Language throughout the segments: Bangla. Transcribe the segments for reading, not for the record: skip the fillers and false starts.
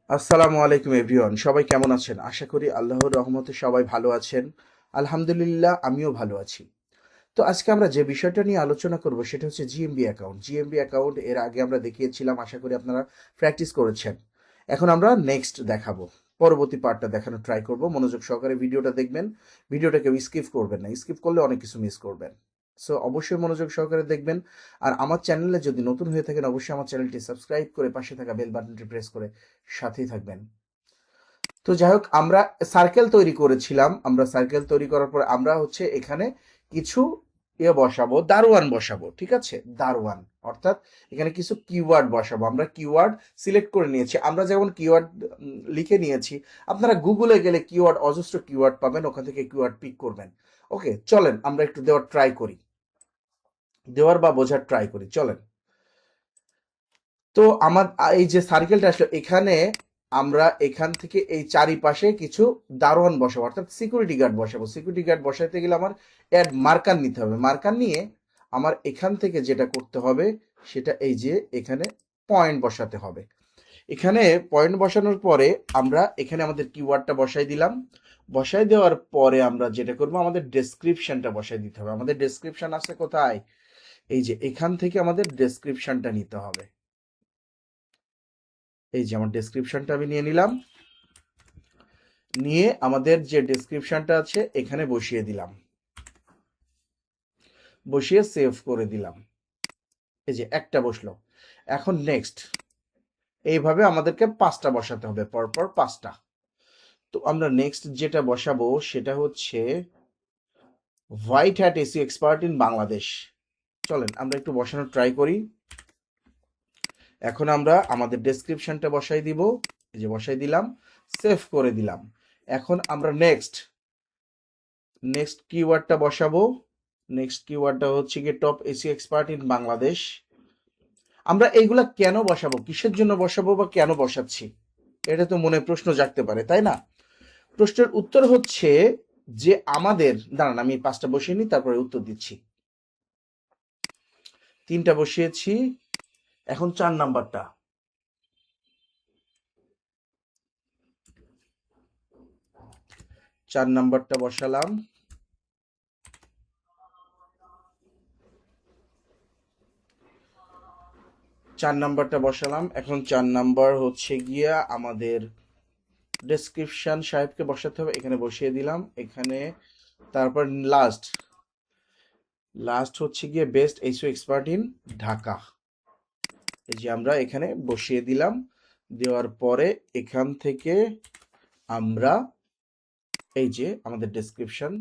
আসসালামু আলাইকুম এভরিওয়ান, সবাই কেমন আছেন? আশা করি আল্লাহর রহমতে সবাই ভালো আছেন। আলহামদুলিল্লাহ, আমিও ভালো আছি। তো আজকে আমরা যে বিষয়টা নিয়ে আলোচনা করব সেটা হচ্ছে জিএমবি অ্যাকাউন্ট। জিএমবি অ্যাকাউন্ট এর আগে আমরা দেখিয়েছিলাম, আশা করি আপনারা প্র্যাকটিস করেছেন। এখন আমরা নেক্সট দেখাবো, পরবর্তী পার্টটা দেখানো ট্রাই করব। মনোযোগ সহকারে ভিডিওটা দেখবেন, ভিডিওটা কেউ স্কিপ করবেন না, স্কিপ করলে অনেক কিছু মিস করবেন। সো অবশ্যই মনোযোগ সহকারে দেখবেন। আর আমার চ্যানেলে যদি নতুন হয়ে থাকেন, অবশ্যই আমার চ্যানেলটি সাবস্ক্রাইব করে পাশে থাকা বেল বাটনটি প্রেস করে সাথেই থাকবেন। তো যাই হোক, আমরা সার্কেল তৈরি করেছিলাম। আমরা সার্কেল তৈরি করার পর আমরা হচ্ছে এখানে কিছু বসাবো, দারোয়ান বসাবো, ঠিক আছে? দারোয়ান অর্থাৎ এখানে কিছু কিওয়ার্ড বসাবো। আমরা কিওয়ার্ড সিলেক্ট করে নিয়েছি। আমরা যেমন কিওয়ার্ড লিখে নিয়েছি, আপনারা গুগলে গেলে কিওয়ার্ড, অজস্র কিওয়ার্ড পাবেন, ওখান থেকে কিওয়ার্ড পিক করবেন। ওকে, চলেন আমরা একটু দেওয়ার ট্রাই করি, দেওয়ার বা বোঝার ট্রাই করি, চলেন। তো আমার এই যে সার্কেলটা আসলে, এখানে আমরা এখান থেকে এই চারিপাশে কিছু দারোয়ান বসাবো, অর্থাৎ সিকিউরিটি গার্ড বসাবো। সিকিউরিটি গার্ড বসাইতে গেলে আমার অ্যাড মার্কার নিতে হবে। মার্কার নিয়ে আমার এখান থেকে যেটা করতে হবে সেটা এই যে এখানে পয়েন্ট বসাতে হবে। এখানে পয়েন্ট বসানোর পরে আমরা এখানে আমাদের কিওয়ার্ডটা বসাই দিলাম। বসাই দেওয়ার পরে আমরা যেটা করব, আমাদের ডেসক্রিপশনটা বসাই দিতে হবে। আমাদের ডেসক্রিপশন আছে কোথায়? এই যে এখান থেকে আমাদের ডেসক্রিপশনটা নিতে হবে। এই যে আমার ডেসক্রিপশনটা আমি নিয়ে নিলাম, নিয়ে আমাদের যে ডেসক্রিপশনটা আছে এখানে বসিয়ে দিলাম, বসিয়ে সেভ করে দিলাম। এই যে একটা বসলো। এখন নেক্সট, এইভাবে আমাদেরকে 5টা বসাতে হবে, পরপর 5টা। তো আমরা নেক্সট যেটা বসাবো সেটা হচ্ছে white hat AC expert in Bangladesh. চলেন আমরা একটু বসানোর ট্রাই করি। এখন আমরা আমাদের ডেসক্রিপশনটা বসাই দিব। এই যে বসাই দিলাম, সেভ করে দিলাম। এখন আমরা নেক্সট নেক্সট কিওয়ার্ডটা বসাবো। নেক্সট কিওয়ার্ডটা হচ্ছে গিয়ে top AC expert in Bangladesh. আমরা এইগুলা কেন বসাবো, কিসের জন্য বসাবো বা কেন বসাচ্ছি, এটা তো মনে প্রশ্ন জাগতে পারে, তাই না? প্রশ্নের উত্তর হচ্ছে যে আমাদের, দাঁড়ান আমি 5টা বসিয়ে নিই, তারপরে উত্তর দিচ্ছি। 3টা বসিয়েছি, এখন 4 নাম্বারটা। 4 নাম্বারটা বসালাম। 4 নাম্বারটা বসালাম। এখন 4 নাম্বার হচ্ছে গিয়া আমাদের ডেসক্রিপশন সাহেবকে বসাতে হবে, এখানে বসিয়ে দিলাম এখানে। তারপর লাস্ট লাস্ট হচ্ছে গিয়ে best SEO expert in Dhaka. এই যে আমরা এখানে বসিয়ে দিলাম। দেওয়ার পরে এখান থেকে আমরা এই যে আমাদের ডেসক্রিপশন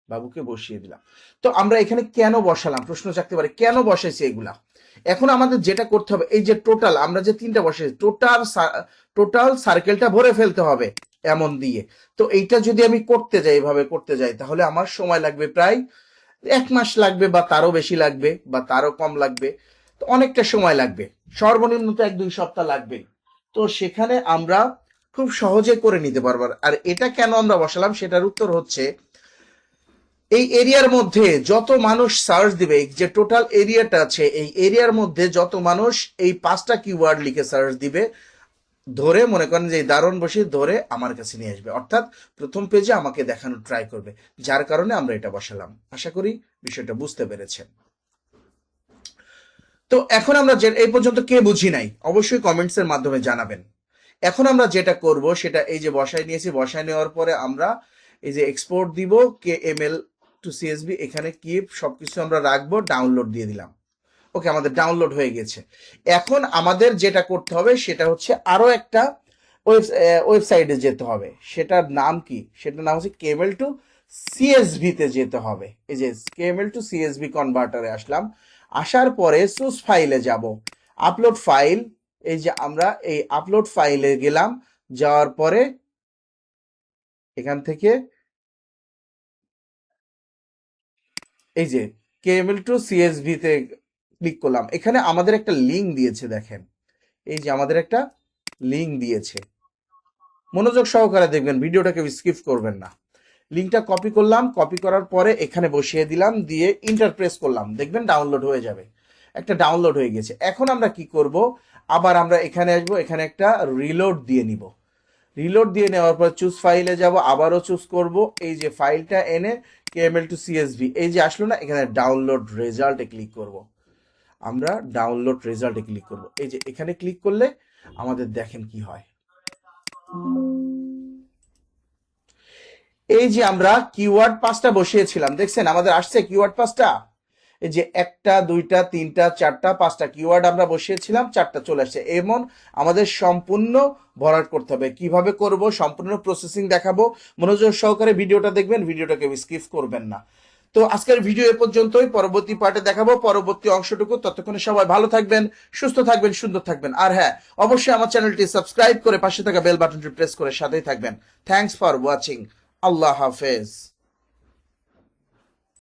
বাবুকে বসিয়ে দিলাম। তো আমরা এখানে কেন বসালাম, প্রশ্ন জাগতে পারে কেন বসাইছি এগুলা। এখন আমাদের যেটা করতে হবে, এই যে টোটাল আমরা যে 3টা বসাইছি, টোটাল সার্কেলটা ভরে ফেলতে হবে এমন দিয়ে। তো এইটা যদি আমি করতে যাই, এভাবে করতে যাই, তাহলে আমার সময় লাগবে প্রায় 1 মাস লাগবে, বা তারও বেশি লাগবে, বা তারও কম লাগবে। তো অনেকটা সময় লাগবে, সর্বনিম্ন তো 1-2 সপ্তাহ লাগবে। তো সেখানে আমরা খুব সহজে করে নিতে পারবো। আর এটা কেন আমরা বসালাম সেটার উত্তর হচ্ছে, এই এরিয়ার মধ্যে যত মানুষ সার্চ দিবে, যে টোটাল এরিয়াটা আছে, এই এরিয়ার মধ্যে যত মানুষ এই 5টা কিওয়ার্ড লিখে সার্চ দিবে, ধরে মনে করেন যে দারুণ বসে ধরে আমার কাছে নিয়ে আসবে, অর্থাৎ প্রথম পেজে আমাকে দেখানোর ট্রাই করবে। যার কারণে আমরা এটা বসালাম। আশা করি বিষয়টা বুঝতে পেরেছেন। তো এখন আমরা যে এই পর্যন্ত কে বুঝি নাই, অবশ্যই কমেন্টস এর মাধ্যমে জানাবেন। এখন আমরা যেটা করব সেটা, এই যে বসায় নিয়েছি, বসায় নেওয়ার পরে আমরা এই যে এক্সপোর্ট দিব, KML টু CSV, এখানে কিপ সবকিছু আমরা রাখবো, ডাউনলোড দিয়ে দিলাম। ওকে, আমাদের ডাউনলোড হয়ে গেছে। এখন আমাদের যেটা করতে হবে সেটা হচ্ছে আরো একটা ওয়েবসাইটে যেতে হবে। সেটার নাম কি? সেটার নাম হচ্ছে KML টু CSV তে যেতে হবে। এই যে KML টু CSV কনভার্টারে আসলাম। আসার পরে সোর্স ফাইলে যাব, আপলোড ফাইল। এই যে আমরা এই আপলোড ফাইলে গেলাম, যাওয়ার পরে এখান থেকে এই যে KML টু CSV তে ক্লিক করলাম। এখানে আমাদের একটা লিঙ্ক দিয়েছে, দেখেন এই যে আমাদের একটা লিঙ্ক দিয়েছে। মনোযোগ সহকারে দেখবেন, ভিডিওটাকে স্কিপ করবেন না। লিঙ্কটা কপি করলাম, কপি করার পরে এখানে বসিয়ে দিলাম, দিয়ে ইন্টার প্রেস করলাম, দেখবেন ডাউনলোড হয়ে যাবে। একটা ডাউনলোড হয়ে গেছে। এখন আমরা কি করব, আবার আমরা এখানে আসবো, এখানে একটা রিলোড দিয়ে নিব। রিলোড দিয়ে নেওয়ার পর চুজ ফাইলে যাব, আবারও চুজ করব, এই যে ফাইলটা এনে কেএমএল টু সিএসভি এই যে আসলো না, এখানে ডাউনলোড রেজাল্টে ক্লিক করব। আমরা ডাউনলোড রেজাল্টে ক্লিক করব, এই যে এখানে ক্লিক করলে আমাদের দেখেন কি হয়। এই যে আমরা কিওয়ার্ড 5টা বসিয়েছিলাম, দেখছেন আমাদের আসছে কিওয়ার্ড 5টা। এই যে 1টা 2টা 3টা 4টা 5টা কিওয়ার্ড আমরা বসিয়েছিলাম, 4টা চলে আসছে। এমন আমাদের সম্পূর্ণ ভরাট করতে হবে। কিভাবে করব সম্পূর্ণ প্রসেসিং দেখাবো, মনোযোগ সহকারে ভিডিওটা দেখবেন, ভিডিওটাকে স্কিপ করবেন না। তো আজকের ভিডিও এ পর্যন্তই, পরবর্তী পার্টে দেখাবো পরবর্তী অংশটুকু। ততক্ষণে সবাই ভালো থাকবেন, সুস্থ থাকবেন, সুন্দর থাকবেন। আর হ্যাঁ, অবশ্যই আমার চ্যানেলটি সাবস্ক্রাইব করে পাশে থাকা বেল বাটনটি প্রেস করে সাথেই থাকবেন। Thanks for watching. আল্লাহ হাফেজ।